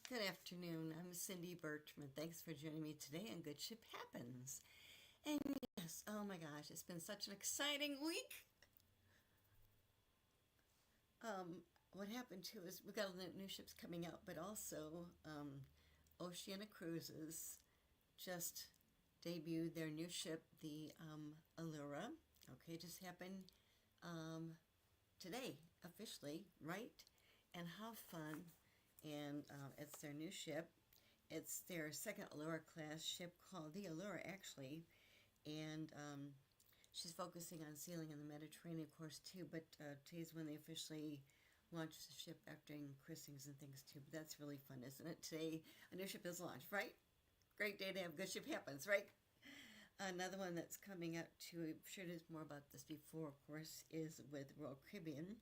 Good afternoon. I'm Cindy Birchman. Thanks for joining me today on Good Ship Happens. And yes, oh my gosh, it's been such an exciting week. What happened too is we got new ships coming out, but also Oceania Cruises just debuted their new ship, the Allura. Okay, it just happened today officially, right? And how fun! And it's their new ship. It's their second Allura class ship called the Allura, actually, and she's focusing on sailing in the Mediterranean, of course, too. But today's when they officially launched the ship after christenings and things too. But that's really fun, isn't it? Today, a new ship is launched, right? Great day to have Good Ship Happens, right? Another one that's coming out too, I'm sure there's more about this before, of course, is with Royal Caribbean,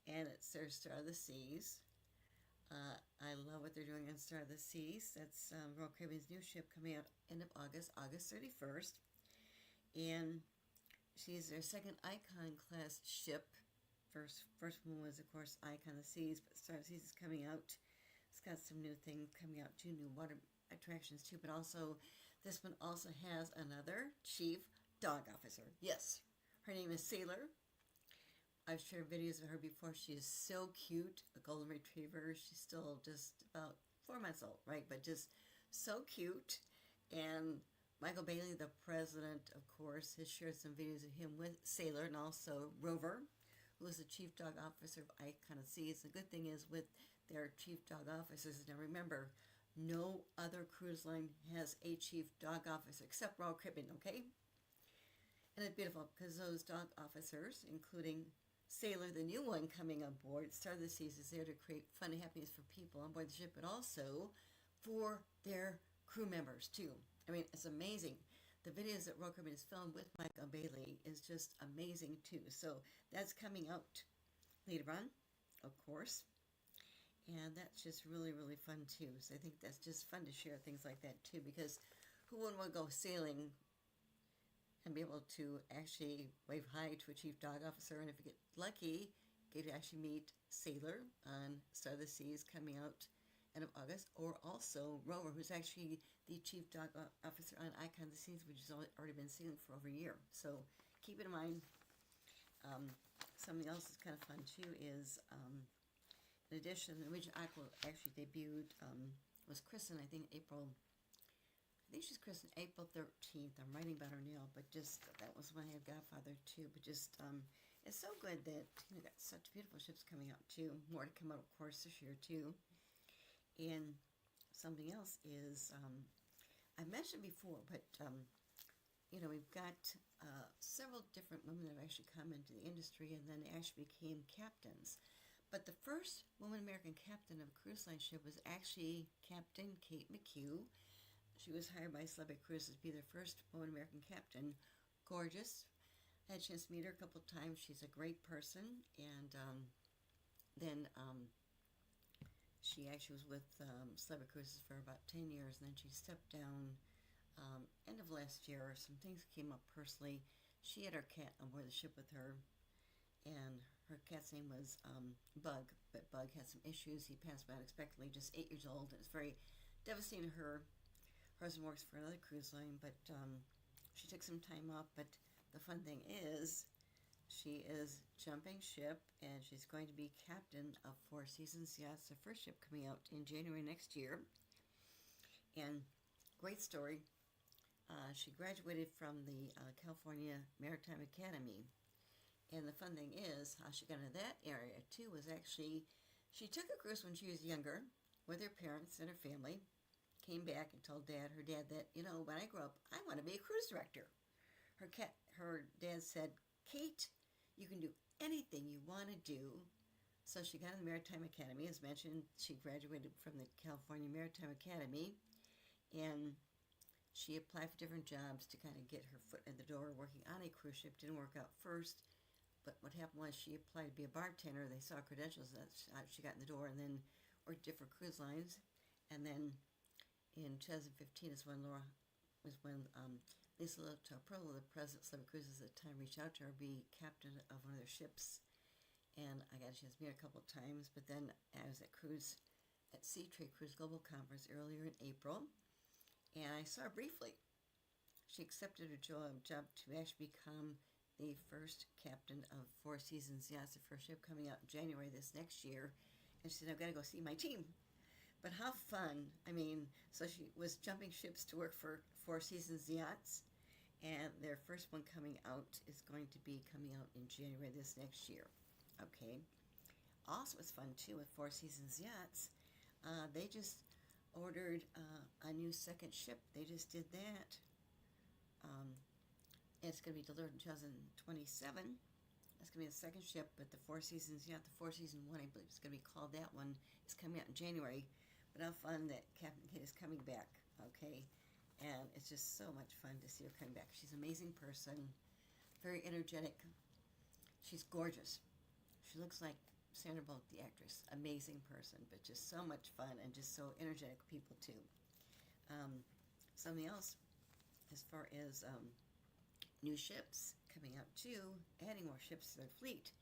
and it's their Star of the Seas. I love what they're doing on Star of the Seas. That's Royal Caribbean's new ship coming out end of August, August 31st. And she's their second Icon class ship. First one was, of course, Icon of the Seas, but Star of the Seas is coming out. It's got some new things coming out, 2 new water attractions too, but also this one also has another chief dog officer. Yes, her name is Sailor. I've shared videos of her before. She is so cute, a golden retriever. She's still just about 4 months old, right? But just so cute. And Michael Bailey, the president, of course, has shared some videos of him with Sailor and also Rover, who is the chief dog officer of Icon of Seas. The good thing is with their chief dog officers, now remember, no other cruise line has a chief dog officer except Royal Caribbean, okay? And it's beautiful because those dog officers, including Sailor, the new one coming on board, Star of the Seas, is there to create fun and happiness for people on board the ship, but also for their crew members too. I mean, it's amazing. The videos that Royal Caribbean has filmed with Michael Bailey is just amazing too. So that's coming out later on, of course. And that's just really, really fun too. So I think that's just fun to share things like that too, because who wouldn't want to go sailing and be able to actually wave hi to a chief dog officer, and if you get lucky, you get to actually meet Sailor on Star of the Seas coming out end of August, or also Rover, who's actually the chief dog officer on Icon of the Seas, which has already been sailing for over a year. So keep it in mind. Something else that's kind of fun too is, in addition, the original Aqua actually debuted, was christened, I think, I think she's christened April 13th. I'm writing about her now, but just, that was when I had Godfather too. But just, it's so good that, got such beautiful ships coming out too. More to come out, of course, this year too. And something else is, I mentioned before, but, we've got several different women that have actually come into the industry and then actually became captains. But the first woman American captain of a cruise line ship was actually Captain Kate McHugh. She was hired by Celebrity Cruises to be their first woman American captain. Gorgeous. I had a chance to meet her a couple of times. She's a great person. And then she actually was with Celebrity Cruises for about 10 years. And then she stepped down end of last year. Some things came up personally. She had her cat on board the ship with her. And her cat's name was Bug. But Bug had some issues. He passed away unexpectedly, just 8 years old. It was very devastating to her. Her husband works for another cruise line, but she took some time off. But the fun thing is, she is jumping ship, and she's going to be captain of Four Seasons Yachts, the first ship coming out in January next year. And great story. She graduated from the California Maritime Academy. And the fun thing is, how she got into that area too was actually, she took a cruise when she was younger with her parents and her family. Came back and told her dad that, when I grow up, I want to be a cruise director. Her dad said, Kate, you can do anything you want to do. So she got in the Maritime Academy. As mentioned, she graduated from the California Maritime Academy, and she applied for different jobs to kind of get her foot in the door working on a cruise ship. Didn't work out first, but what happened was she applied to be a bartender. They saw credentials, that she got in the door, and then worked different cruise lines. And then in 2015 is when Lisa Tarpello, the president of Celebrity Cruises at the time, reached out to her to be captain of one of their ships. and I got a chance to meet her a couple of times. But then I was at Sea Trade Cruise Global Conference earlier in April, and I saw her briefly. She accepted her job to actually become the first captain of Four Seasons Yachts, the first ship coming out in January this next year. And she said, I've got to go see my team. But how fun. I mean, so she was jumping ships to work for Four Seasons Yachts, and their first one coming out is going to be coming out in January this next year. Okay. Also, it's fun too with Four Seasons Yachts. They just ordered a new second ship. They just did that. It's going to be delivered in 2027. That's going to be the second ship, but the Four Seasons Yacht, the Four Season 1, I believe it's going to be called that one, is coming out in January. But how fun that Captain Kate is coming back, okay? And it's just so much fun to see her coming back. She's an amazing person, very energetic. She's gorgeous. She looks like Sandra Bullock, the actress. Amazing person, but just so much fun and just so energetic people too. Something else, as far as new ships coming out too, adding more ships to their fleet.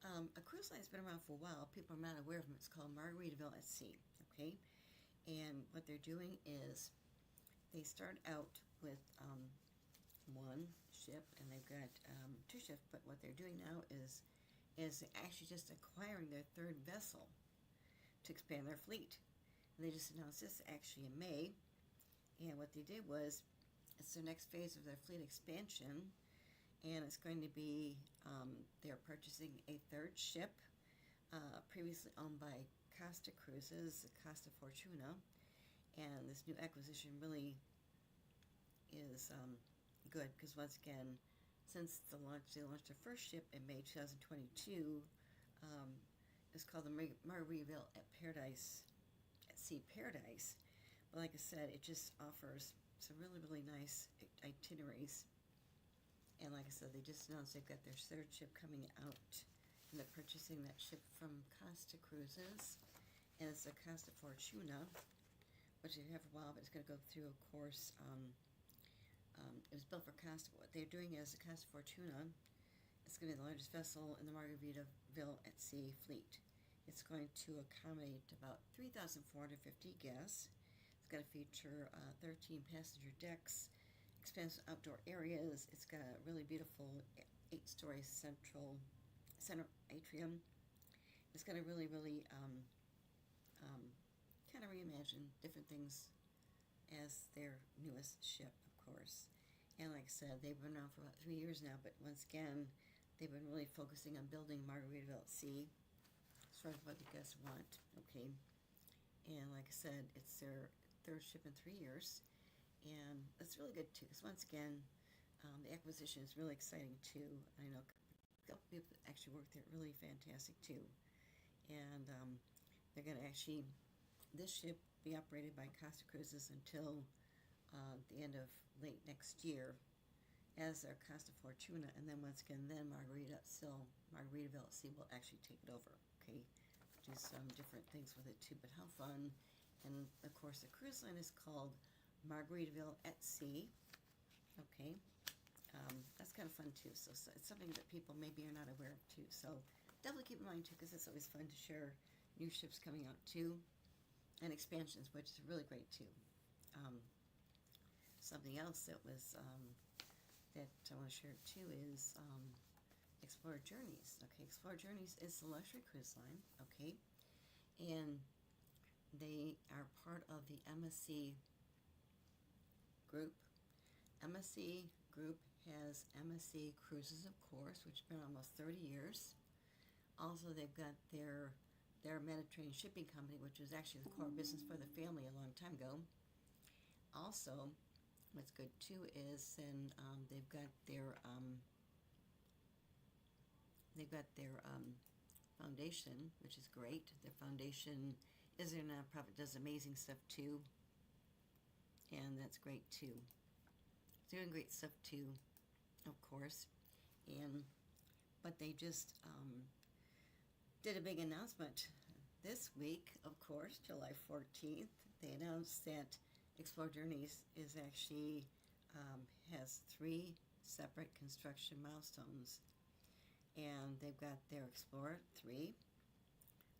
A cruise line's been around for a while. People are not aware of them. It's called Margaritaville at Sea, okay? And what they're doing is they start out with one ship, and they've got two ships, but what they're doing now is actually just acquiring their third vessel to expand their fleet. And they just announced this actually in May, and what they did was, it's their next phase of their fleet expansion, and it's going to be, they're purchasing a third ship, previously owned by Costa Cruises, Costa Fortuna, and this new acquisition really is good, because once again, since they launched their first ship in May 2022, it's called the Margaritaville at Sea Paradise. But like I said, it just offers some really, really nice itineraries. And like I said, they just announced they've got their third ship coming out, and they're purchasing that ship from Costa Cruises, and it's the Costa Fortuna, which they have a while, but it's going to go through, of course, it was built for Costa. What they're doing is the Costa Fortuna, it's going to be the largest vessel in the Margaritaville at Sea fleet. It's going to accommodate about 3,450 guests. It's going to feature 13 passenger decks, expansive outdoor areas. It's got a really beautiful 8-story center atrium. It's going to really, really kind of reimagine different things as their newest ship, of course. And like I said, they've been around for about 3 years now, but once again, they've been really focusing on building Margaritaville at Sea, sort of what the guests want, okay? And like I said, it's their third ship in 3 years, and it's really good too, because once again, the acquisition is really exciting too. I know a couple people that actually work there, really fantastic too. And they're going to actually, this ship be operated by Costa Cruises until the end of late next year as their Costa Fortuna, and then once again, then Margaritaville at Sea will actually take it over, okay? Do some different things with it too, but how fun. And of course, the cruise line is called Margaritaville at Sea, okay? That's kind of fun too, so it's something that people maybe are not aware of too, so definitely keep in mind too, because it's always fun to share new ships coming out too, and expansions, which is really great too. Something else that was that I want to share too is Explorer Journeys. Okay, Explorer Journeys is the luxury cruise line. Okay, and they are part of the MSC group. MSC group has MSC Cruises, of course, which has been almost 30 years. Also, they've got their Mediterranean shipping company, which was actually the core business for the family a long time ago. Also, what's good too is then they've got their foundation, which is great. Their foundation is their nonprofit, does amazing stuff too, and that's great too. They're doing great stuff too, of course, but they just did a big announcement this week, of course, July 14th. They announced that Explorer Journeys is actually has 3 separate construction milestones. And they've got their Explorer 3,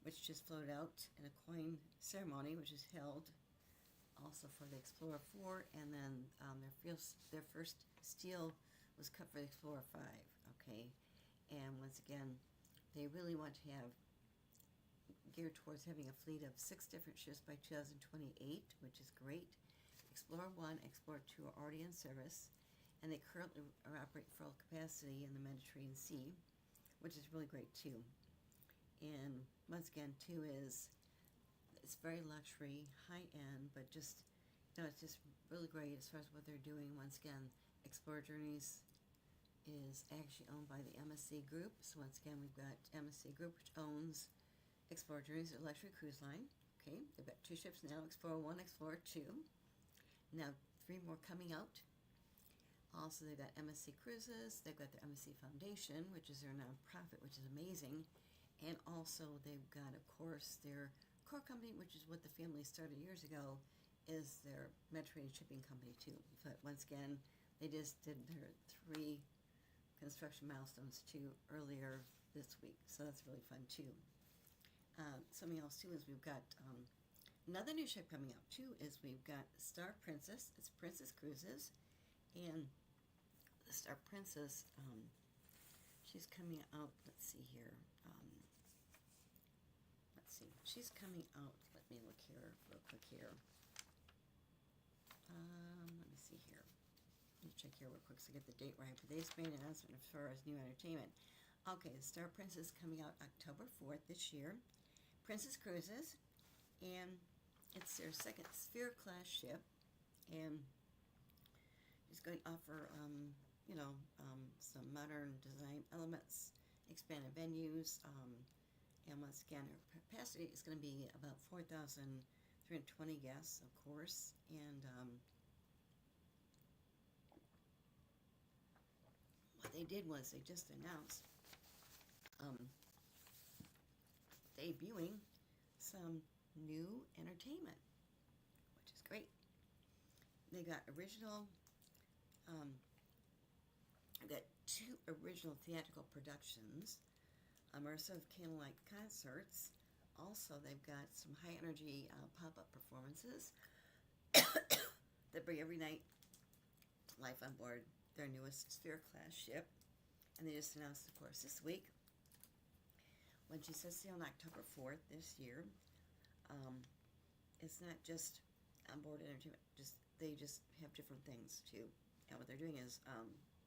which just floated out in a coin ceremony, which is held also for the Explorer 4, and then their first steel was cut for the Explorer 5, okay? And once again, they really want to have geared towards having a fleet of 6 different ships by 2028, which is great. Explorer 1, Explorer 2 are already in service, and they currently are operating full capacity in the Mediterranean Sea, which is really great too. And once again, too, it's very luxury, high end, but just, it's just really great as far as what they're doing. Once again, Explorer Journeys is actually owned by the MSC Group. So once again, we've got MSC Group, which owns Explorer Journeys, a luxury cruise line. Okay, they've got 2 ships now, Explorer 1, Explorer 2. Now 3 more coming out. Also, they've got MSC Cruises, they've got the MSC Foundation, which is their nonprofit, which is amazing. And also they've got, of course, their core company, which is what the family started years ago, is their Mediterranean shipping company too. But once again, they just did their 3 construction milestones too earlier this week. So that's really fun too. Something else too is we've got another new ship coming out too, is we've got Star Princess. It's Princess Cruises. And the Star Princess, she's coming out, let's see here, she's coming out, let me look here, real quick here, let me see here, let me check here real quick so I get the date right, but they just made an announcement as far as new entertainment. Okay, the Star Princess coming out October 4th this year, Princess Cruises, and it's their second Sphere-class ship, and it's going to offer, some modern design elements, expanded venues, and once again, her capacity is going to be about 4,320 guests, of course, and what they did was they just announced debuting some new entertainment, which is great. They got got 2 original theatrical productions, immersive candlelight concerts. Also, they've got some high-energy pop-up performances that bring every night to life on board their newest Sphere-class ship. And they just announced, of course, this week, when she sets sail on October 4th this year, it's not just on-board entertainment, they just have different things, too. And what they're doing is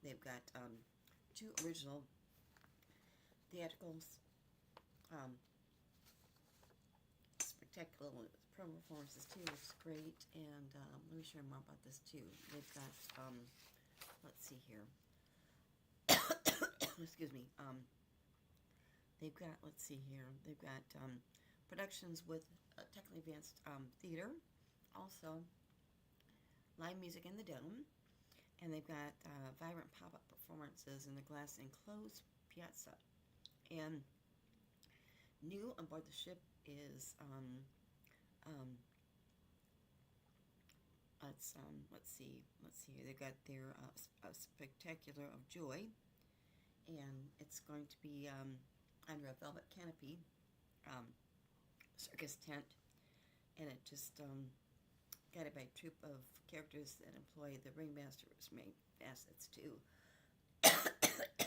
they've got 2 original theatrical spectacular performances too, which is great. And let me share more about this too. They've got let's see here. Excuse me. They've got, let's see here. They've got productions with technically advanced theater, also live music in the dome. And they've got vibrant pop-up performances in the glass enclosed piazza. And new on board the ship is let's see here. They've got their Spectacular of Joy, and it's going to be under a velvet canopy circus tent, and it just guided by a troupe of characters that employ the ringmaster's main facets too.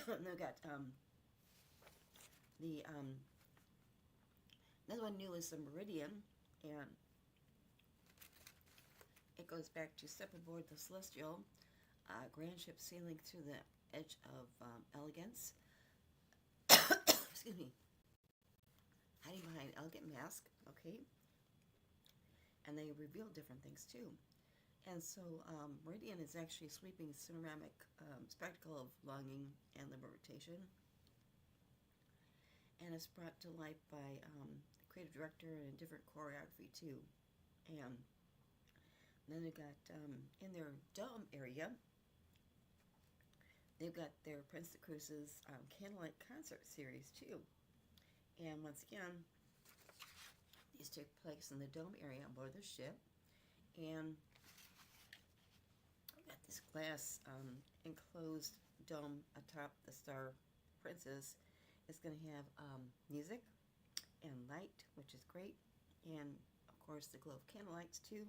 And they've got another one new is the Meridian, and it goes back to step aboard the Celestial grand ship sailing through the edge of elegance. Excuse me. Hiding behind elegant mask, okay? And they reveal different things too. And so Meridian is actually a sweeping ceramic spectacle of longing and liberation. And it's brought to life by creative director and different choreography too. And then they've got in their dome area, they've got their Princess Cruises candlelight concert series too. And once again, these take place in the dome area on board the ship. And we've got this glass enclosed dome atop the Star Princess is going to have music and light, which is great, and of course the glow of candle lights too.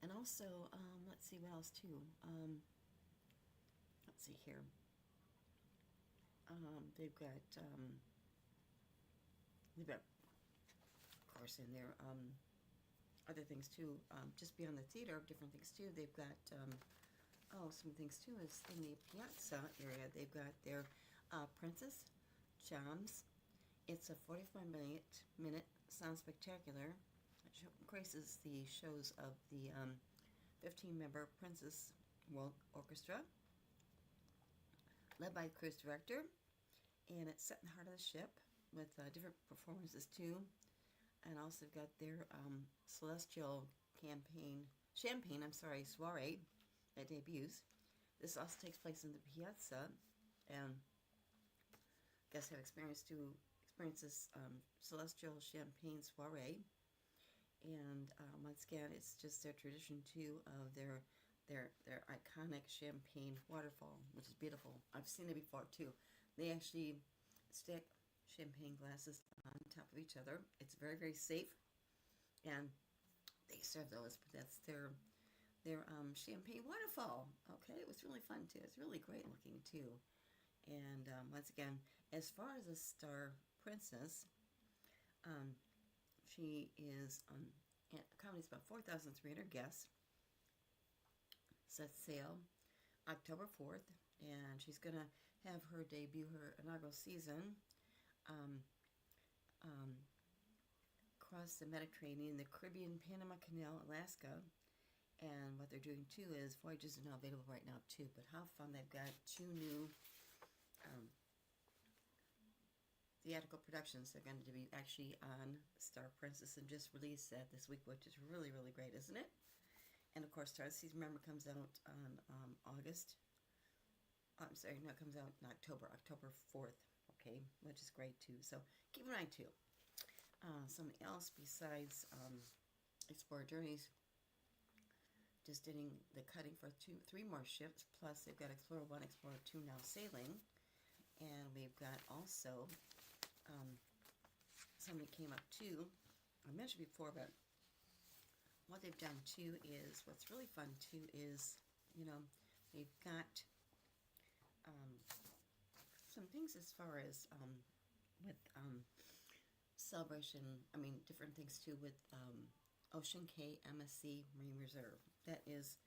And also, let's see what else too. Let's see here. They've got, of course, in there other things too. Just beyond the theater, different things too. They've got some things too. Is in the Piazza area. They've got their Princess Jams. It's a 45-minute sound spectacular. It graces the shows of the 15-member Princess World Orchestra, led by the cruise director, and it's set in the heart of the ship with different performances too. And also got their Celestial Champagne soiree that debuts. This also takes place in the Piazza, and guests have experience this Celestial Champagne soiree. And once again, it's just their tradition too of their iconic champagne waterfall, which is beautiful. I've seen it before too. They actually stick champagne glasses on top of each other. It's very, very safe, and they serve those. But that's their champagne waterfall. Okay, it was really fun too. It's really great looking too. And once again, as far as the Star Princess, she is accommodates about 4,300 guests. Set sail October 4th, and she's going to have her inaugural season across the Mediterranean, the Caribbean, Panama Canal, Alaska. And what they're doing too is voyages are now available right now too. But how fun! They've got 2 new theatrical productions. They're going to be actually on Star Princess and just released that this week, which is really, really great, isn't it? And of course, Star Season, remember, comes out on August. I'm sorry, no, it comes out in October 4th, okay, which is great too. So keep an eye too. Something else besides Explorer Journeys, just doing the cutting for 3 more ships, plus they've got Explorer 1, Explorer 2 now sailing. And we've got also something that came up too. I mentioned before, but what they've done too is, what's really fun too is, they've got some things as far as with celebration, different things too with Ocean Cay MSC Marine Reserve. That is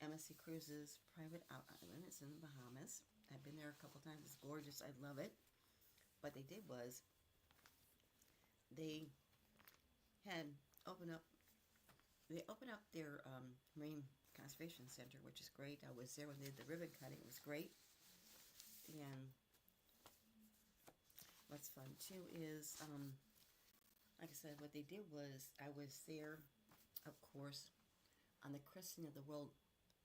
MSC Cruises private island. It's in the Bahamas. I've been there a couple times. It's gorgeous. I love it. What they did was they opened up their Marine Conservation Center, which is great. I was there when they did the ribbon cutting. It was great. And what's fun too is, like I said, what they did was, I was there, of course, on the christening of the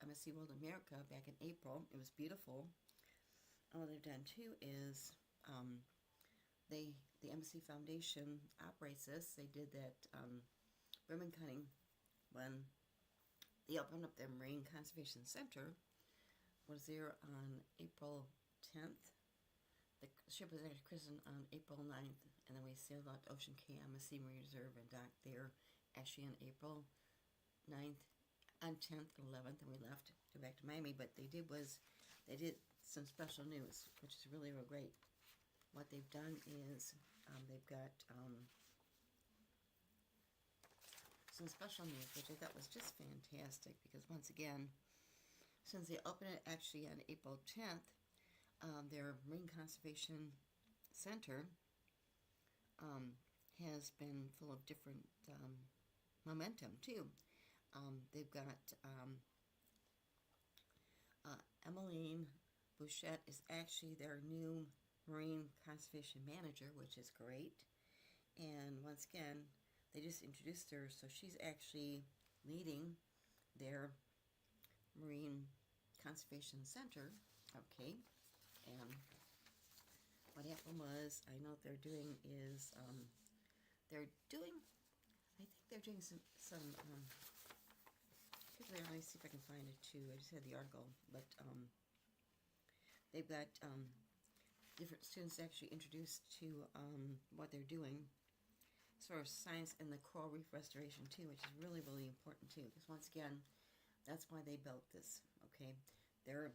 MSC World America back in April. It was beautiful. And what they've done too is, the MSC Foundation operates this. They did that ribbon cutting when they opened up their Marine Conservation Center. Was there on April 10th. The ship was actually christened on April 9th, and then we sailed out to Ocean Cay MSC Marine Reserve and docked there actually on April 9th, on 10th and 11th, and we left to go back to Miami. But they did some special news, which is really, real great. What they've done is they've got some special news, which I thought was just fantastic, because once again, since they opened it actually on April 10th, their Marine Conservation Center has been full of different momentum too. They've got Emmeline Bouchette is actually their new Marine Conservation Manager, which is great. And once again, they just introduced her, so she's actually leading their Marine Conservation Center. Okay. And what happened was, I know what they're doing is, I think they're doing some let me see if I can find it too. I just had the article, but they've got different students actually introduced to what they're doing as far as science and the coral reef restoration too, which is really, really important too, because once again, that's why they built this, okay? Their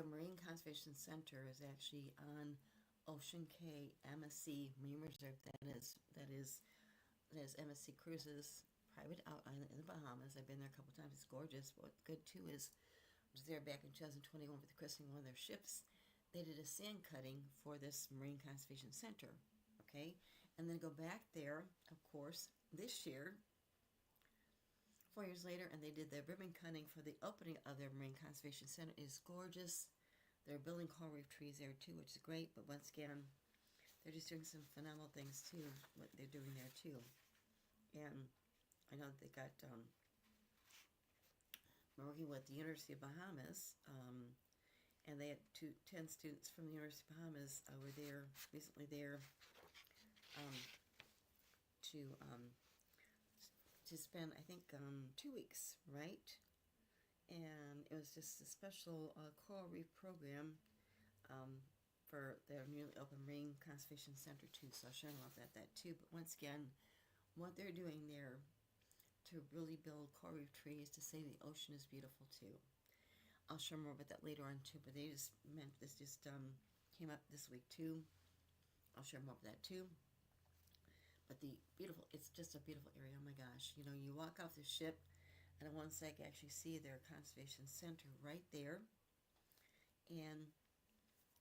Marine Conservation Center is actually on Ocean Cay MSC Marine Reserve. That is MSC Cruises private out island in the Bahamas. I've been there a couple times. It's gorgeous. But what's good too is I was there back in 2021 with the christening of one of their ships. They did a sand cutting for this Marine Conservation Center, okay? And then go back there, of course, this year, 4 years later, and they did the ribbon cutting for the opening of their Marine Conservation Center. It is gorgeous. They're building coral reef trees there too, which is great. But once again, they're just doing some phenomenal things too, what they're doing there too. And I know they got, we're working with the University of Bahamas, and they had 10 students from the University of Bahamas were there, recently there, to spend, I think, 2 weeks, right? And it was just a special coral reef program for their newly open Marine Conservation Center too, so I'll share more about that too. But once again, what they're doing there to really build coral reef trees to say the ocean is beautiful too. I'll share more about that later on too, but they just meant this just came up this week too. I'll share more about that too. But it's just a beautiful area. Oh my gosh, you know, you walk off the ship and in one sec you actually see their conservation center right there. And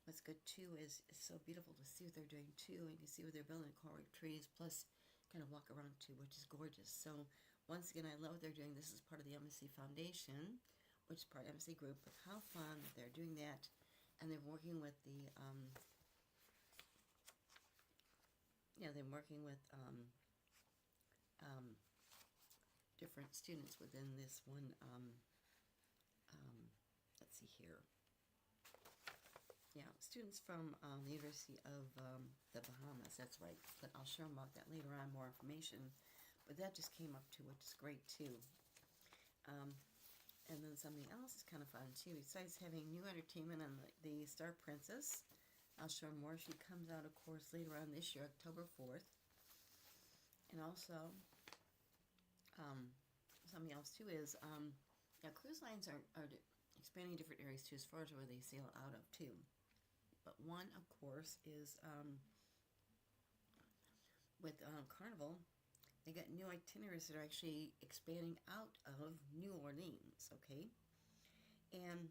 what's good too is it's so beautiful to see what they're doing too, and you can see what they're building coral reef trees, plus kind of walk around too, which is gorgeous. So once again, I love what they're doing. This is part of the MSC Foundation, which is part of MSC Group, but how fun that they're doing that. And they're working with the, they're working with different students within this one, let's see here. Yeah, students from the University of the Bahamas, that's right. But I'll share about that later on, more information. But that just came up too, which is great too. And then something else is kind of fun too. Besides having new entertainment on the Star Princess, I'll show more. She comes out, of course, later on this year, October 4th. And also, something else too is, cruise lines are expanding different areas too, as far as where they sail out of too. But one, of course, is with Carnival. They got new itineraries that are actually expanding out of New Orleans, okay? And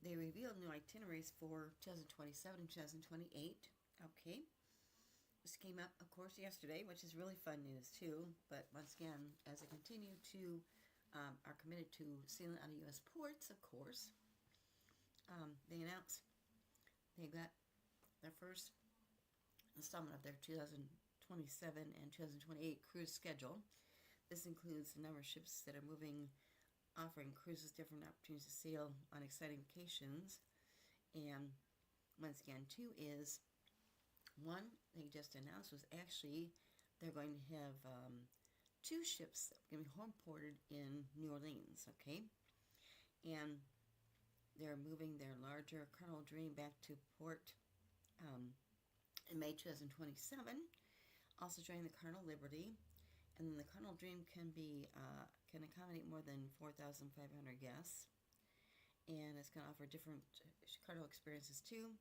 they revealed new itineraries for 2027 and 2028, okay? This came up, of course, yesterday, which is really fun news, too. But once again, as they continue to, are committed to sailing out of U.S. ports, of course, they announced they got their first installment of their 2027 and 2028 cruise schedule. This includes the number of ships that are moving, offering cruises different opportunities to sail on exciting vacations. And once again, two is, one they just announced was actually they're going to have 2 ships that are going to be home ported in New Orleans, okay? And they're moving their larger Carnival Dream back to port in May 2027. Also joining the Carnival Liberty, and then the Carnival Dream can accommodate more than 4,500 guests, and it's going to offer different Carnival experiences too.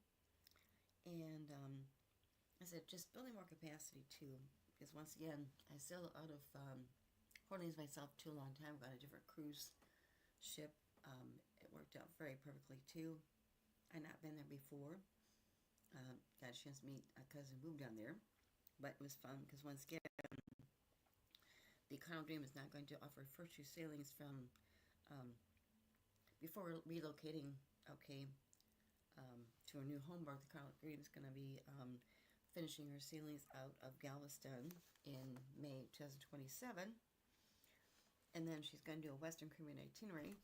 And I said, just building more capacity too, because once again, I sailed out of Port Orleans myself too a long time ago on a different cruise ship. It worked out very perfectly too. I'd not been there before. Got a chance to meet a cousin who moved down there. But it was fun because once again, the Carnival Dream is not going to offer first 2 sailings from before relocating, okay, to a new home berth. The Carnival Dream is going to be finishing her sailings out of Galveston in May 2027, and then she's going to do a Western Caribbean itinerary.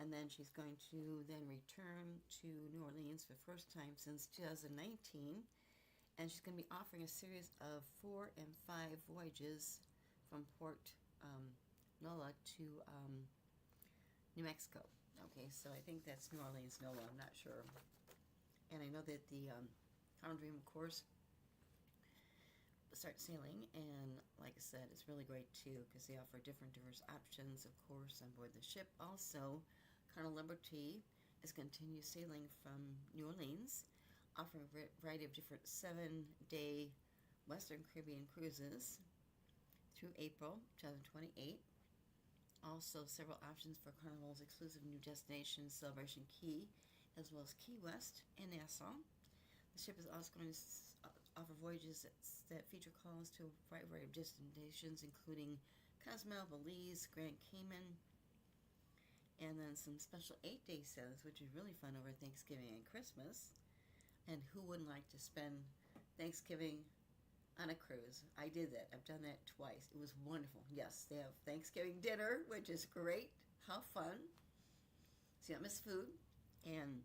And then she's going to then return to New Orleans for the first time since 2019. And she's going to be offering a series of 4 and 5 voyages from Port Nola to New Mexico. Okay, so I think that's New Orleans, NOLA, I'm not sure. And I know that the Carnival Dream, of course, start sailing, and like I said, it's really great too because they offer different diverse options, of course, on board the ship. Also, Carnival Liberty is continue sailing from New Orleans, offering a variety of different 7-day Western Caribbean cruises through April 2028. Also, several options for Carnival's exclusive new destination, Celebration Key, as well as Key West and Nassau. The ship is also going to offer voyages that feature calls to a variety of destinations, including Cozumel, Belize, Grand Cayman, and then some special 8-day sailings, which is really fun over Thanksgiving and Christmas. And who wouldn't like to spend Thanksgiving on a cruise? I did that. I've done that twice. It was wonderful. Yes, they have Thanksgiving dinner, which is great. How fun. So you don't miss food. And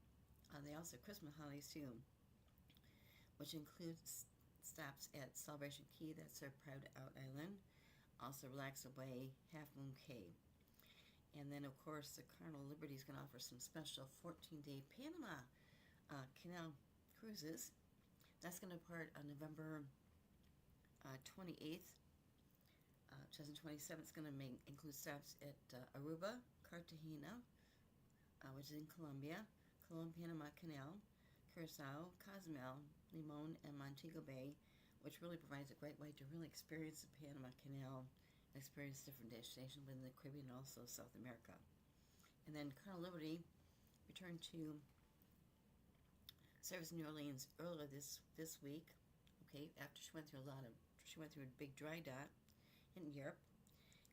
they also have Christmas holidays too, which includes stops at Celebration Key, that's their private out island. Also Relax Away, Half Moon Cay. And then, of course, the Carnival Liberty is going to offer some special 14-day Panama Canal cruises. That's going to depart on November 28th, 2027. It's going to include stops at Aruba, Cartagena, which is in Colombia, Colón, Panama Canal, Curacao, Cozumel, Limon, and Montego Bay, which really provides a great way to really experience the Panama Canal and experience different destinations within the Caribbean and also South America. And then Carnival Liberty returned to service in New Orleans earlier this week. Okay, after she went through a big dry dock in Europe,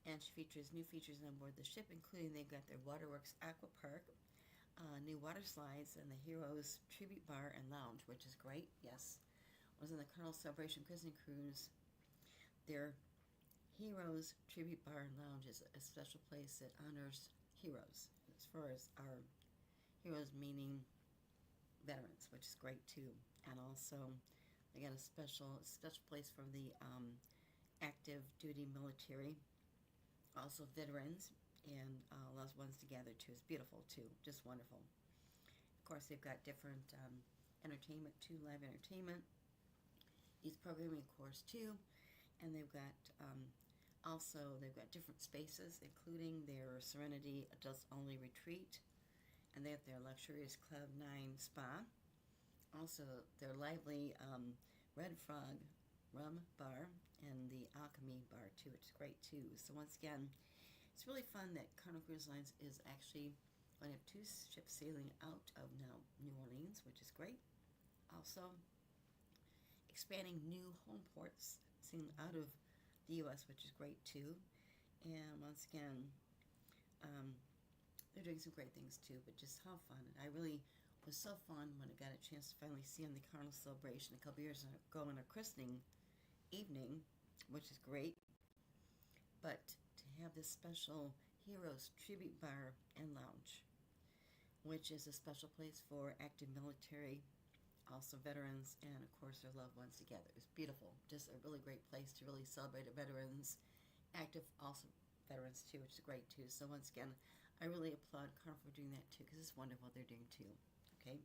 and she features new features on board the ship, including they've got their Waterworks Aqua Park, new water slides, and the Heroes Tribute Bar and Lounge, which is great. Yes, I was in the Carnival Celebration Christening Cruise. Their Heroes Tribute Bar and Lounge is a special place that honors heroes, as far as our heroes meaning veterans, which is great too. And also, they got a special place for the active duty military, also veterans, and lots of ones together too. It's beautiful too, just wonderful. Of course, they've got different entertainment too, live entertainment, youth programming, of course, too, and they've got they've got different spaces, including their Serenity Adults Only Retreat, and they have their luxurious Cloud 9 Spa, also their lively Red Frog Rum Bar, and the Alchemy Bar too, which is great too. So once again, it's really fun that Carnival Cruise Lines is actually going to have 2 ships sailing out of now New Orleans, which is great. Also, expanding new home ports sailing out of the U.S., which is great too. And once again, they're doing some great things too, but just how fun. I really was so fun when I got a chance to finally see on the Carnival Celebration a couple years ago on a christening evening, which is great. But to have this special Heroes Tribute Bar and Lounge, which is a special place for active military, also veterans, and of course their loved ones together. It's beautiful. Just a really great place to really celebrate the veterans, active also veterans too, which is great too. So once again, I really applaud Carnival for doing that too, because it's wonderful they're doing too. Okay.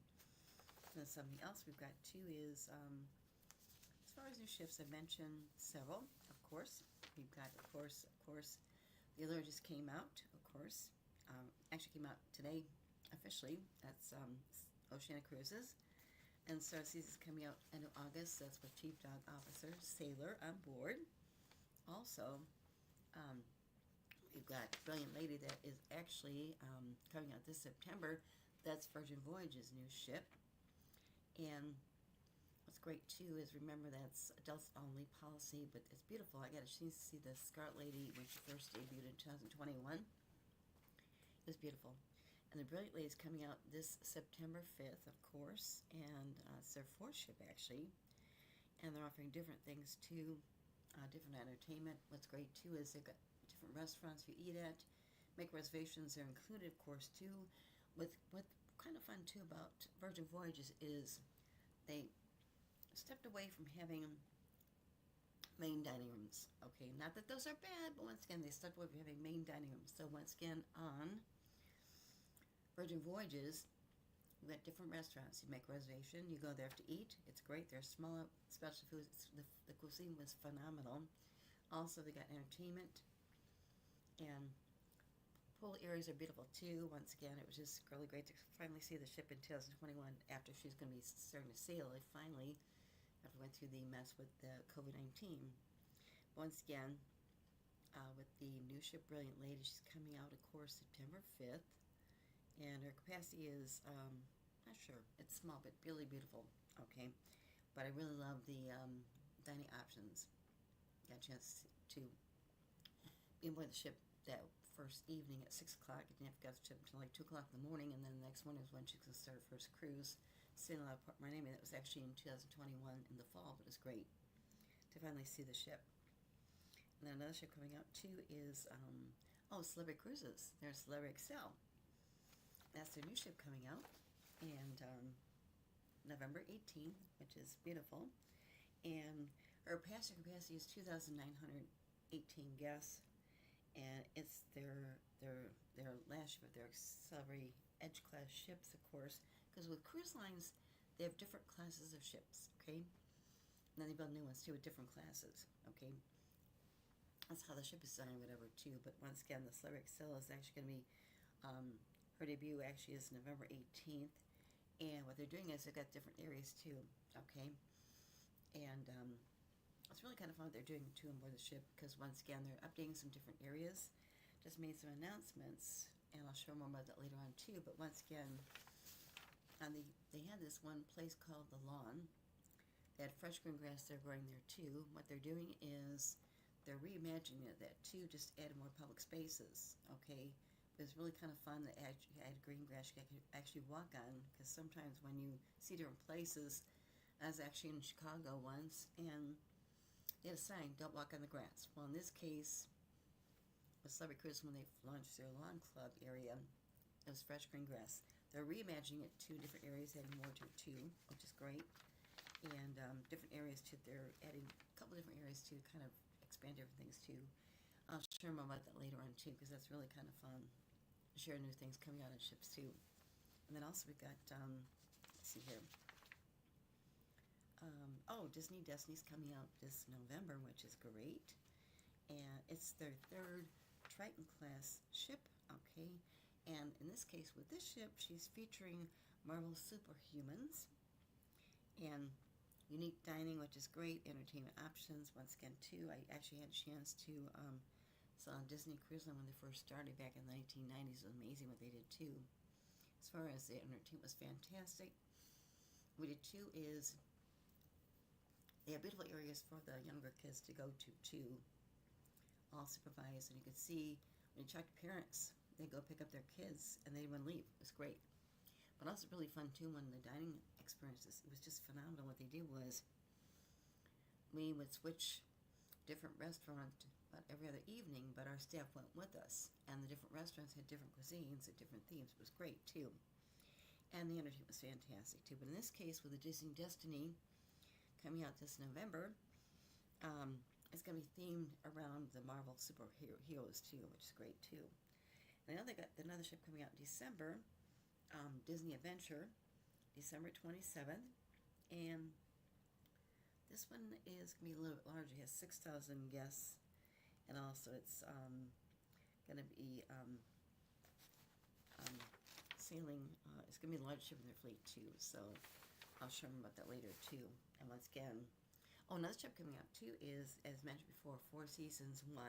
And something else we've got too is, as far as new ships, I've mentioned several, of course. We've got, of course, the Allure just came out, of course. Actually came out today, officially. That's Oceania Cruises. And Star Seas is coming out end of August. That's with Chief Dog Officer Sailor on board. Also, we've got Brilliant Lady that is actually coming out this September. That's Virgin Voyages' new ship. And what's great too is, remember, that's adults only policy, but it's beautiful. I got a chance to see the Scarlet Lady when she first debuted in 2021. It was beautiful. And the Brilliant Lady is coming out this September 5th, of course, and it's their 4th ship, actually. And they're offering different things, too, different entertainment. What's great, too, is they've got different restaurants you eat at. Make reservations, they're included, of course, too. What kind of fun, too, about Virgin Voyages is they stepped away from having main dining rooms. Okay, not that those are bad, but once again, they stepped away from having main dining rooms. So once again, on Virgin Voyages, you got different restaurants. You make a reservation, you go there to eat. It's great. There's small special foods. The cuisine was phenomenal. Also, they got entertainment, and pool areas are beautiful too. Once again, it was just really great to finally see the ship in 2021 after she's going to be starting to sail. It finally, after we went through the mess with the COVID-19. Once again, with the new ship Brilliant Lady, she's coming out, of course, September 5th. And her capacity is, not sure, it's small, but really beautiful, okay? But I really love the dining options. Got a chance to be aboard the ship that first evening at 6 o'clock. I didn't have to get the ship until like 2 o'clock in the morning, and then the next morning was when she could start her first cruise. Sailing out of Port Miami. That was actually in 2021 in the fall, but it was great to finally see the ship. And then another ship coming out too is, Celebrity Cruises. There's Celebrity Excel. That's their new ship coming out, and November 18th, which is beautiful. And her passenger capacity is 2,918 guests, and it's their last ship of their Celebrity Edge class ships, of course, because with cruise lines, they have different classes of ships, okay? And then they build new ones too with different classes, okay? That's how the ship is designed, whatever, too. But once again, the Celebrity Excel is actually going to be her debut actually is November 18th, and what they're doing is they've got different areas too, okay? And it's really kind of fun what they're doing too on board the ship, because once again they're updating some different areas. Just made some announcements, and I'll show more about that later on too. But once again, they had this one place called The Lawn. They had fresh green grass they're growing there too. What they're doing is they're reimagining that too, just add more public spaces, okay? It was really kind of fun to add green grass you could actually walk on, because sometimes when you see different places, I was actually in Chicago once, and they had a sign, don't walk on the grass. Well, in this case, with Celebrity Cruise, when they launched their lawn club area, it was fresh green grass. They're reimagining it to different areas, adding more to it too, which is great. And different areas too, they're adding a couple different areas to kind of expand different things too. I'll share more about that later on too, because that's really kind of fun. Share new things coming out on ships too. And then also we got, let's see here. Disney Destiny's coming out this November, which is great. And it's their third Triton class ship, okay? And in this case, with this ship, she's featuring Marvel Superhumans and unique dining, which is great. Entertainment options, once again too. I actually had a chance to saw on Disney Cruise Line when they first started back in the 1990s. It was amazing what they did too. As far as the entertainment was fantastic. What we did too is they have beautiful areas for the younger kids to go to too, all supervised, and you could see when you checked parents, they go pick up their kids and they wouldn't leave. It was great. But also really fun too when the dining experiences, it was just phenomenal. What they did was we would switch different restaurants about every other evening, but our staff went with us, and the different restaurants had different cuisines and different themes. It was great too, and the entertainment was fantastic too. But in this case, with the Disney Destiny coming out this November, it's going to be themed around the Marvel superheroes too, which is great too. And I know they got another ship coming out in December, Disney Adventure, December 27th, and this one is going to be a little bit larger. It has 6,000 guests, and also it's going to be sailing. It's going to be the largest ship in their fleet too, so I'll show them about that later too. And once again, another ship coming out too is, as mentioned before, Four Seasons 1.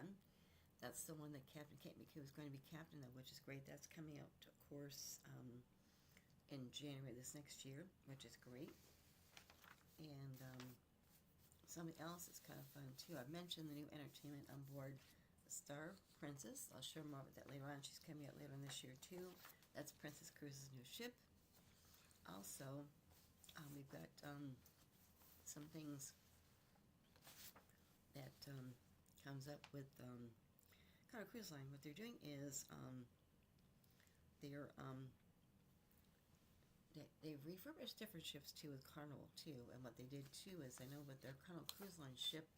That's the one that Captain Kate McHugh is going to be captain of, which is great. That's coming out, of course, in January this next year, which is great. And something else that's kind of fun too. I've mentioned the new entertainment on board the Star Princess. I'll show more about that later on. She's coming out later on this year too. That's Princess Cruises' new ship. Also, we've got some things that comes up with Carnival Cruise Line. What they're doing is they've refurbished different ships too with Carnival too, and what they did too is, I know with their Carnival Cruise Line ship,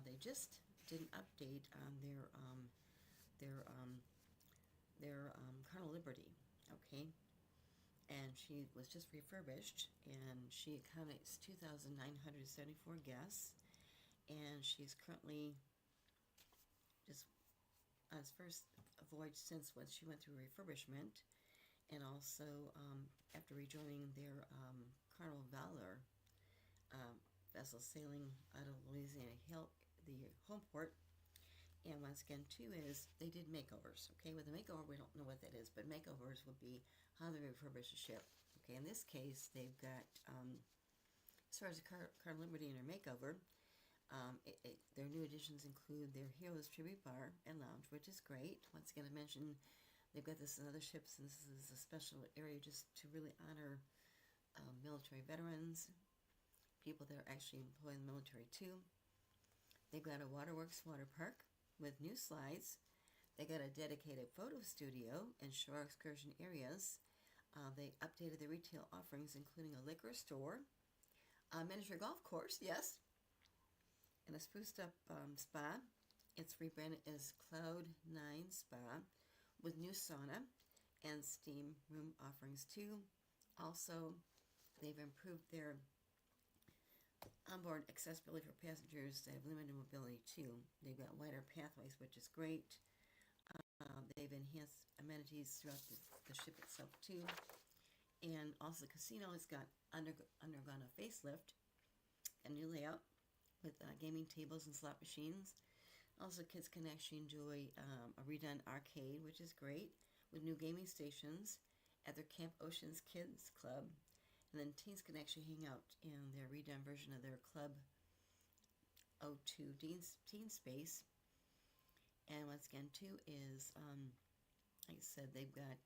they just did an update on their Carnival Liberty. Okay, and she was just refurbished, and she accommodates 2,974 guests, and she's currently just on its first voyage since when she went through refurbishment, and also after rejoining their Carnival Valor um, vessel sailing out of Louisiana Hill, the home port. And once again, too, is they did makeovers. Okay, with a makeover, we don't know what that is, but makeovers would be how they refurbish a ship. Okay, in this case, they've got, as far as the Car Liberty and her makeover, their new additions include their Heroes Tribute Bar and Lounge, which is great. Once again, I mentioned they've got this in other ships, and this is a special area just to really honor military veterans, people that are actually employed in the military too. They've got a Waterworks water park with new slides. They got a dedicated photo studio and shore excursion areas. They updated the retail offerings, including a liquor store, a miniature golf course, yes, and a spruced up spa. It's rebranded as Cloud9 Spa with new sauna and steam room offerings too. Also, they've improved their onboard accessibility for passengers that have limited mobility too. They've got wider pathways, which is great. They've enhanced amenities throughout the ship itself too. And also the casino has got undergone a facelift, a new layout with gaming tables and slot machines. Also, kids can actually enjoy a redone arcade, which is great, with new gaming stations at their Camp Oceans Kids Club. And then teens can actually hang out in their redone version of their Club O2 Teen Space. And once again, too, is, like I said, they've got,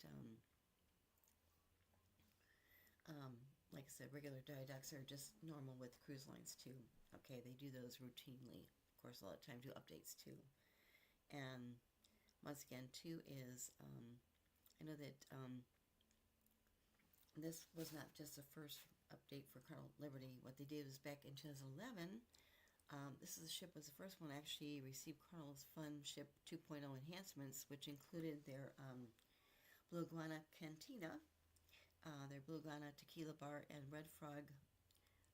like I said, regular diaducts are just normal with cruise lines, too. Okay, they do those routinely. Of course, a lot of time do updates, too. And once again, too, is, I know that this was not just the first update for Carnival Liberty. What they did was back in 2011, this ship was the first one to actually receive Carnival's Fun Ship 2.0 enhancements, which included their Blue Iguana Cantina, their Blue Iguana Tequila Bar, and Red Frog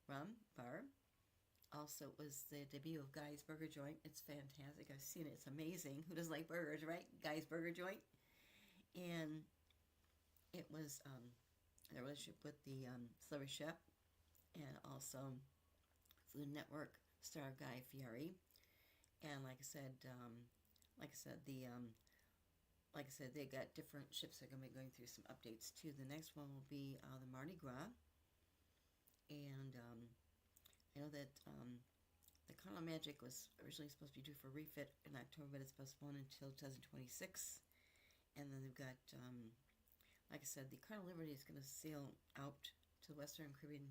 Rum Bar. Also, it was the debut of Guy's Burger Joint. It's fantastic. I've seen it. It's amazing. Who doesn't like burgers, right? Guy's Burger Joint. And it was the relationship with the Celebrity Chef and also Food Network star Guy Fieri. And like I said, they got different ships that are going to be going through some updates too. The next one will be the Mardi Gras. And I know that the Carnival Magic was originally supposed to be due for refit in October, but it's postponed until 2026. And then they've got, like I said, the Carnival Liberty is going to sail out to the Western Caribbean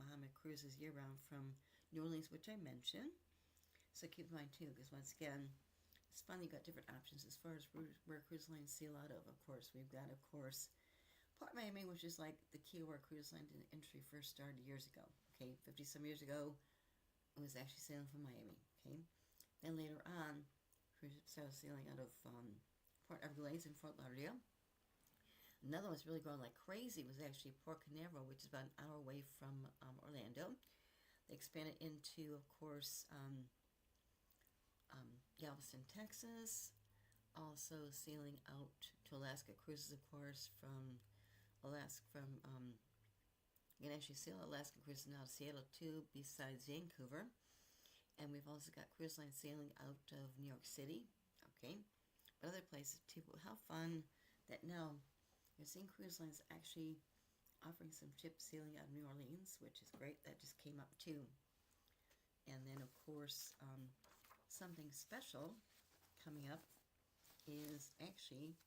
Bahama cruises year-round from New Orleans, which I mentioned. So keep in mind, too, because once again, it's fun. You've got different options as far as where cruise lines sail out of. Of course, we've got, Port Miami, which is like the key where cruise line industry first started years ago. Okay, 50-some years ago, it was actually sailing from Miami. Okay, then later on, cruise ships started sailing out of Port Everglades and Fort Lauderdale. Another one that's really growing like crazy was actually Port Canaveral, which is about an hour away from Orlando. They expanded into, of course, Galveston, Texas. Also sailing out to Alaska cruises, of course, from Alaska, you can actually sail Alaska cruises now to Seattle too, besides Vancouver. And we've also got cruise lines sailing out of New York City, okay? But other places too. How fun that now you're seeing cruise lines actually offering some ships sailing out of New Orleans, which is great. That just came up too. And then, of course, something special coming up is actually,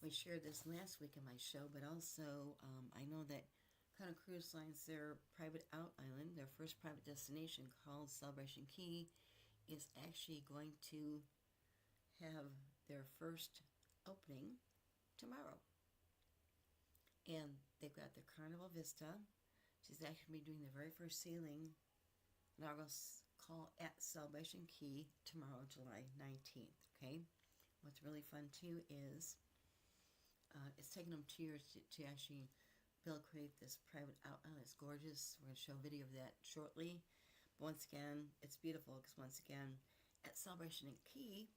we shared this last week in my show, but also I know that Carnival Cruise Lines, their private out island, their first private destination called Celebration Key, is actually going to have their first opening tomorrow. And they've got the Carnival Vista. She's actually doing the very first sailing, inaugural call at Celebration Key tomorrow, July 19th, okay? What's really fun, too, is It's taken them 2 years to actually create this private outlet. It's gorgeous. We're going to show a video of that shortly. But once again, it's beautiful because once again, at Celebration and Key,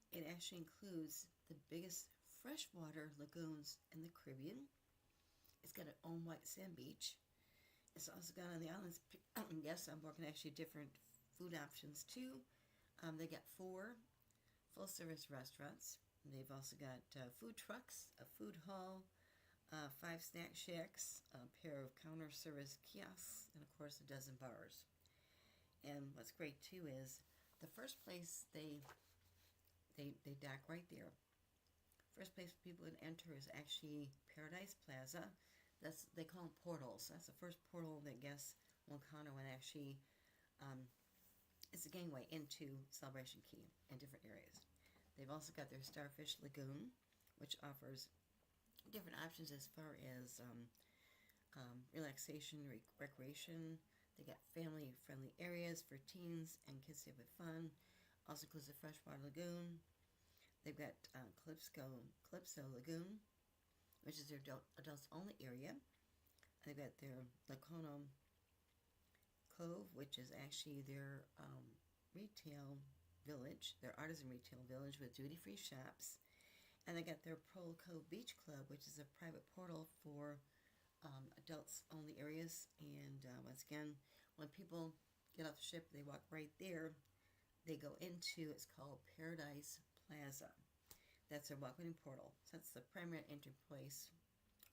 it actually includes the biggest freshwater lagoons in the Caribbean. It's got its own white sand beach. It's also got on the islands, yes, I'm working actually different food options too. They got 4 full-service restaurants. They've also got food trucks, a food hall, 5 snack shacks, a pair of counter service kiosks, and of course a dozen bars. And what's great too is the first place they dock right there. First place people can enter is actually Paradise Plaza. They call them portals. That's the first portal that guests will encounter when actually it's a gangway into Celebration Key in different areas. They've also got their Starfish Lagoon, which offers different options as far as relaxation, recreation. They got family-friendly areas for teens and kids to have fun. Also includes the Freshwater Lagoon. They've got Calypso Lagoon, which is their adults-only area. They've got their Lacono Cove, which is actually their retail village, their artisan retail village with duty-free shops. And they got their Pearl Cove Beach Club, which is a private portal for adults-only areas. And once again, when people get off the ship, they walk right there. They go into, it's called Paradise Plaza. That's their walk-in portal. So that's the primary entry place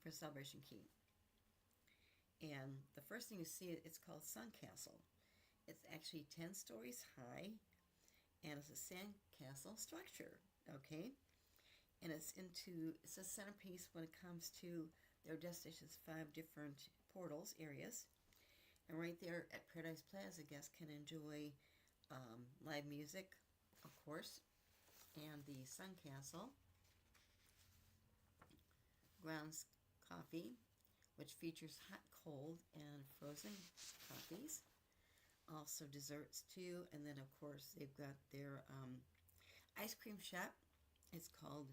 for Celebration Key. And the first thing you see, it's called Sun Castle. It's actually 10 stories high, and it's a sand castle structure, okay? And it's a centerpiece when it comes to their destination's 5 different portals, areas. And right there at Paradise Plaza, guests can enjoy live music, of course, and the Sun Castle grounds coffee, which features hot, cold, and frozen coffees. Also desserts too, and then of course they've got their ice cream shop. It's called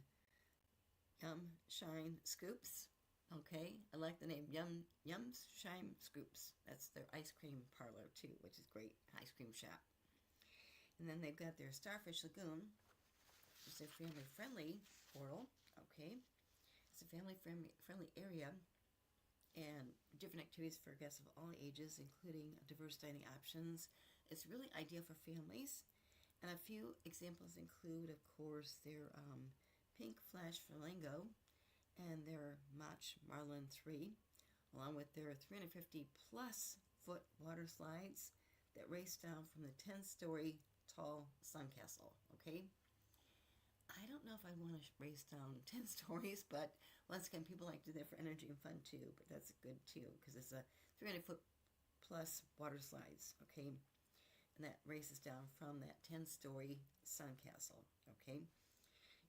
Yum Shine Scoops. Okay, I like the name Yum Shine Scoops. That's their ice cream parlor too, which is great. Ice cream shop. And then they've got their Starfish Lagoon, which is their family-friendly portal. Okay, it's a family-friendly area, and different activities for guests of all ages, including diverse dining options. It's really ideal for families. And a few examples include, of course, their Pink Flash Flamingo and their Mach Marlin 3, along with their 350 plus foot water slides that race down from the 10-story tall Sun Castle. Okay, I don't know if I want to race down 10 stories, but once again, people like to do that for energy and fun too. But that's good too, because it's a 300-foot plus water slides. Okay, and that races down from that 10-story Sun Castle. Okay,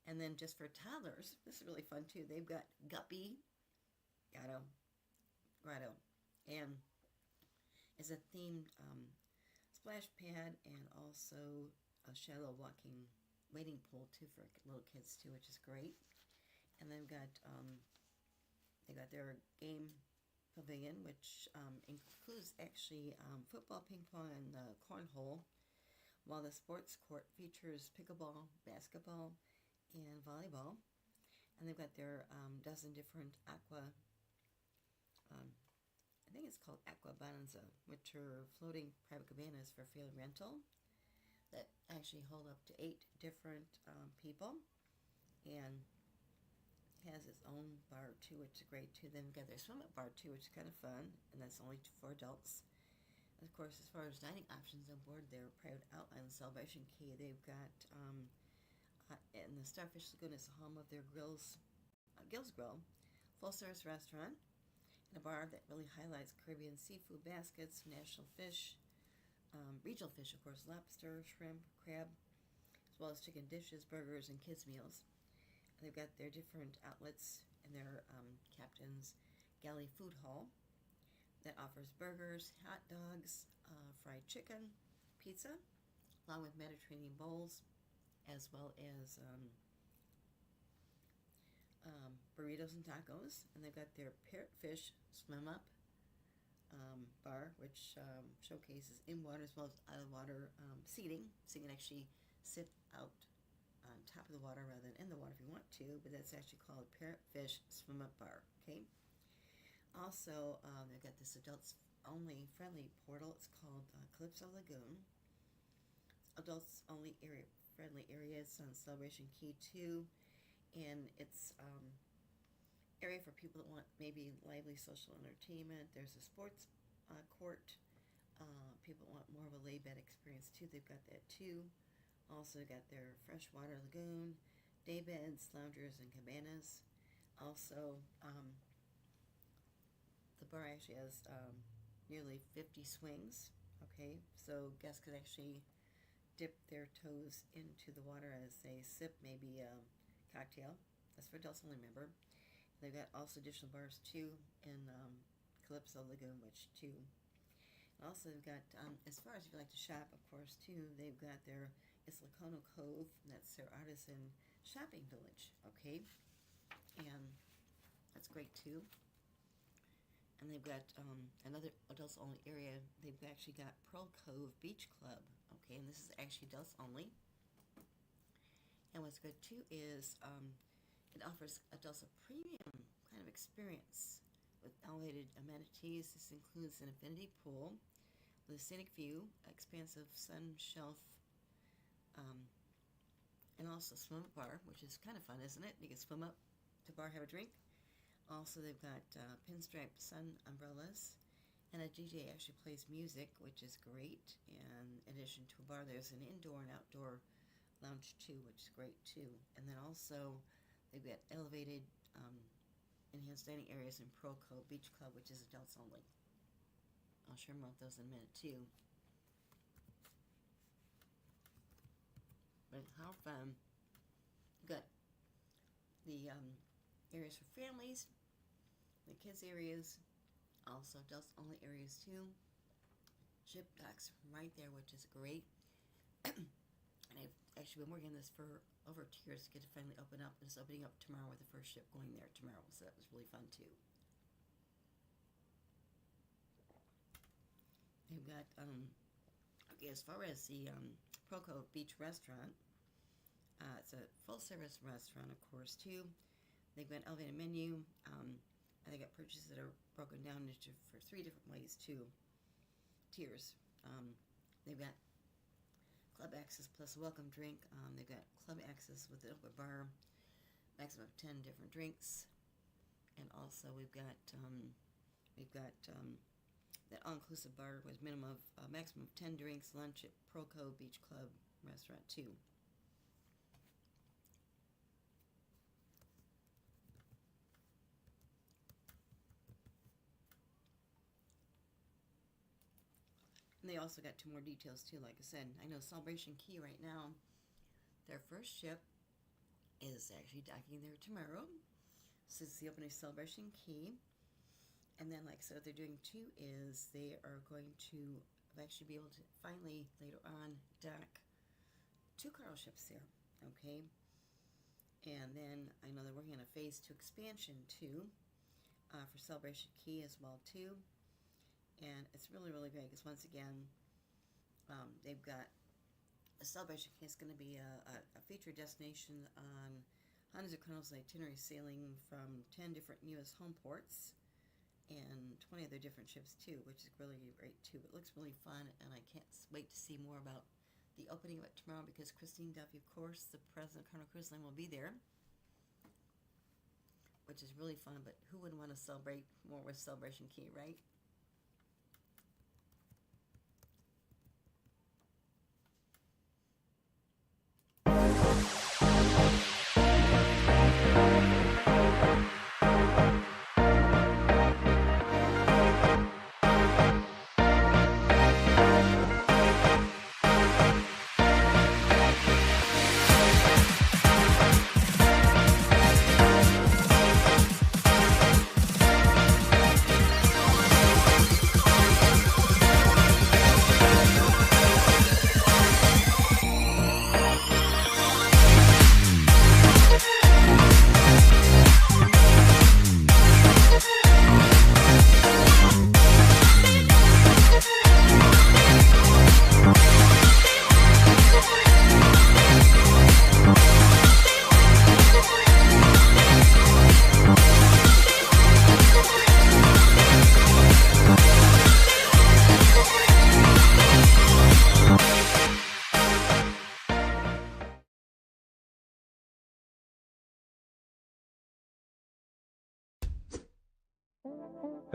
and then just for toddlers, this is really fun too. They've got Guppy Grotto, and it's a themed splash pad, and also a shallow waiting pool too for little kids too, which is great. And they've got their game pavilion, which includes actually football, ping pong, and cornhole, while the sports court features pickleball, basketball, and volleyball. And they've got their dozen different I think it's called Aqua Bonanza, which are floating private cabanas for family rental that actually hold up to 8 different people, and has its own bar too, which is great too. Then we've got their swim up bar too, which is kind of fun, and that's only for adults. And of course, as far as dining options on board their private outlet Celebration Key, they've got and the Starfish Lagoon is the home of their Gill's Grill, full-service restaurant, and a bar that really highlights Caribbean seafood baskets, national fish, regional fish, of course, lobster, shrimp, crab, as well as chicken dishes, burgers, and kids' meals. And they've got their different outlets in their Captain's Galley Food Hall that offers burgers, hot dogs, fried chicken, pizza, along with Mediterranean bowls, as well as burritos and tacos, and they've got their Parrotfish Swim Up bar, which showcases in-water as well as out-of-water seating, so you can actually sit out on top of the water rather than in the water if you want to, but that's actually called Parrotfish Swim Up bar, okay? Also, they've got this adults-only friendly portal. It's called Calypso Lagoon. Adults-only friendly areas on Celebration Key 2, and it's area for people that want maybe lively social entertainment. There's a sports court. People want more of a laid-back experience too. They've got that too. Also got their freshwater lagoon, day beds, loungers, and cabanas. Also, the bar actually has nearly 50 swings. Okay, so guests could actually dip their toes into the water as they sip maybe a cocktail. That's for adults only, remember. They've got also additional bars too in Calypso Lagoon, which too. And also they've got, as far as if you like to shop, of course, too, they've got their Islacono Cove, and that's their artisan shopping village, okay? And that's great too. And they've got another adults only area. They've actually got Pearl Cove Beach Club, okay? And this is actually adults only. And what's good too is it offers adults a premium kind of experience with elevated amenities. This includes an infinity pool with a scenic view, expansive sun shelf, and also a swim up bar, which is kind of fun, isn't it? You can swim up to bar, have a drink. Also, they've got pinstripe sun umbrellas, and a DJ actually plays music, which is great. And in addition to a bar, there's an indoor and outdoor lounge too, which is great too. And then also, they've got elevated enhanced dining areas in Pearl Cove Beach Club, which is adults only. I'll share more of those in a minute too. But how fun. You've got the areas for families, the kids areas, also adults only areas too. Ship docks right there, which is great. And I've actually been working on this for over 2 years to get it finally open up. It's opening up tomorrow with the first ship going there tomorrow, so that was really fun too. They've got okay, as far as the Pearl Cove Beach Restaurant, it's a full-service restaurant, of course, too. They've got an elevated menu, and they got purchases that are broken down into for 3 different ways, too. Tiers. They've got club access plus a welcome drink. They've got club access with an open bar, maximum of 10 different drinks, and also we've got that all-inclusive bar with minimum of maximum of 10 drinks, lunch at Pearl Cove Beach Club Restaurant too. And they also got 2 more details too, like I said. I know Celebration Key right now, their first ship is actually docking there tomorrow. This is the opening of Celebration Key. And then, like I said, what they're doing too is they are going to actually be able to finally, later on, dock 2 cargo ships there, okay? And then I know they're working on a phase 2 expansion too, for Celebration Key as well too. And it's really, really great because once again, they've got a Celebration Key is going to be a featured destination on hundreds of carnival itineraries sailing from 10 different U.S. home ports and 20 other different ships too, which is really great too. It looks really fun, and I can't wait to see more about the opening of it tomorrow because Christine Duffy, of course, the president of Carnival Cruise Line, will be there, which is really fun. But who wouldn't want to celebrate more with Celebration Key, right?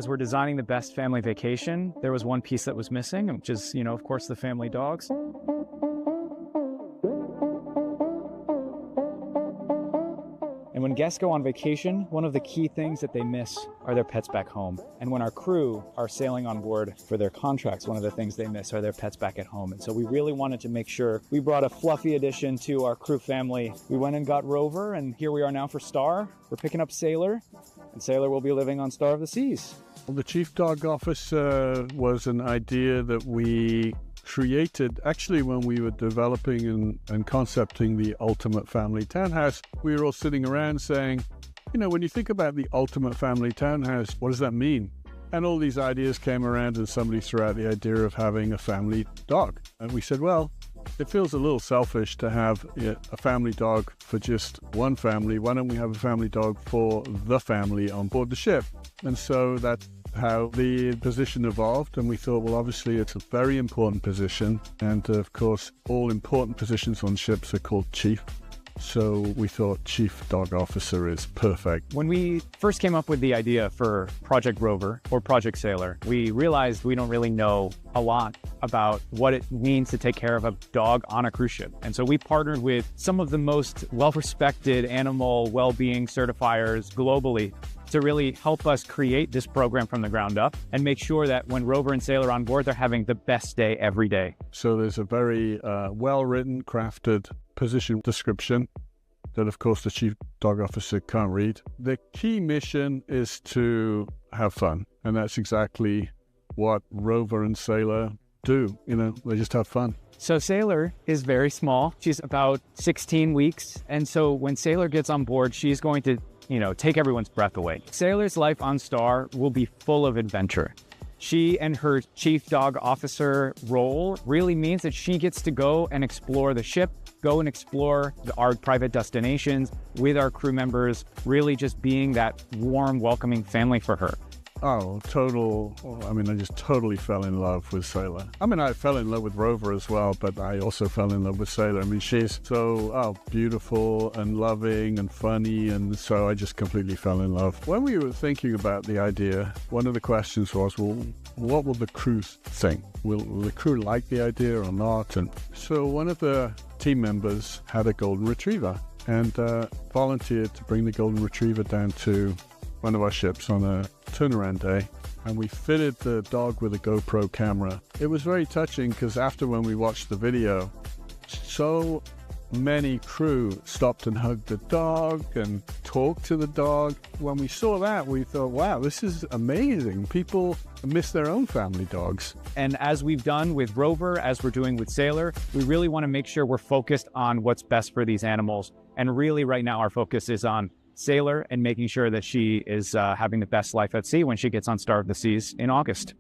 As we're designing the best family vacation, there was one piece that was missing, which is, of course, the family dogs. And when guests go on vacation, one of the key things that they miss are their pets back home. And when our crew are sailing on board for their contracts, one of the things they miss are their pets back at home. And so we really wanted to make sure we brought a fluffy addition to our crew family. We went and got Rover, and here we are now for Star. We're picking up Sailor, and Sailor will be living on Star of the Seas. Well, the Chief Dog Officer was an idea that we created actually when we were developing and concepting the ultimate family townhouse. We were all sitting around saying, when you think about the ultimate family townhouse, what does that mean? And all these ideas came around, and somebody threw out the idea of having a family dog. And we said, well, it feels a little selfish to have a family dog for just one family. Why don't we have a family dog for the family on board the ship? And so that's how the position evolved, and we thought, well, obviously it's a very important position, and of course all important positions on ships are called chief, so we thought Chief Dog Officer is perfect. When we first came up with the idea for Project Rover or Project Sailor, we realized we don't really know a lot about what it means to take care of a dog on a cruise ship. And so we partnered with some of the most well-respected animal well-being certifiers globally to really help us create this program from the ground up and make sure that when Rover and Sailor are on board, they're having the best day every day. So there's a very well-written, crafted position description that, of course, the Chief Dog Officer can't read. The key mission is to have fun, and that's exactly what Rover and Sailor do. They just have fun. So Sailor is very small. She's about 16 weeks. And so when Sailor gets on board, she's going to take everyone's breath away. Sailor's life on Star will be full of adventure. She and her Chief Dog Officer role really means that she gets to go and explore the ship, go and explore our private destinations with our crew members, really just being that warm, welcoming family for her. Oh, I just totally fell in love with Sailor. I fell in love with Rover as well, but I also fell in love with Sailor. She's so beautiful and loving and funny, and so I just completely fell in love. When we were thinking about the idea, one of the questions was, well, what will the crew think? Will the crew like the idea or not? And so one of the team members had a golden retriever and volunteered to bring the golden retriever down to one of our ships on a turnaround day, and we fitted the dog with a GoPro camera. It was very touching because after when we watched the video, so many crew stopped and hugged the dog and talked to the dog. When we saw that, we thought, wow, this is amazing. People miss their own family dogs. And as we've done with Rover, as we're doing with Sailor, we really want to make sure we're focused on what's best for these animals. And really right now our focus is on Sailor and making sure that she is having the best life at sea when she gets on Star of the Seas in August.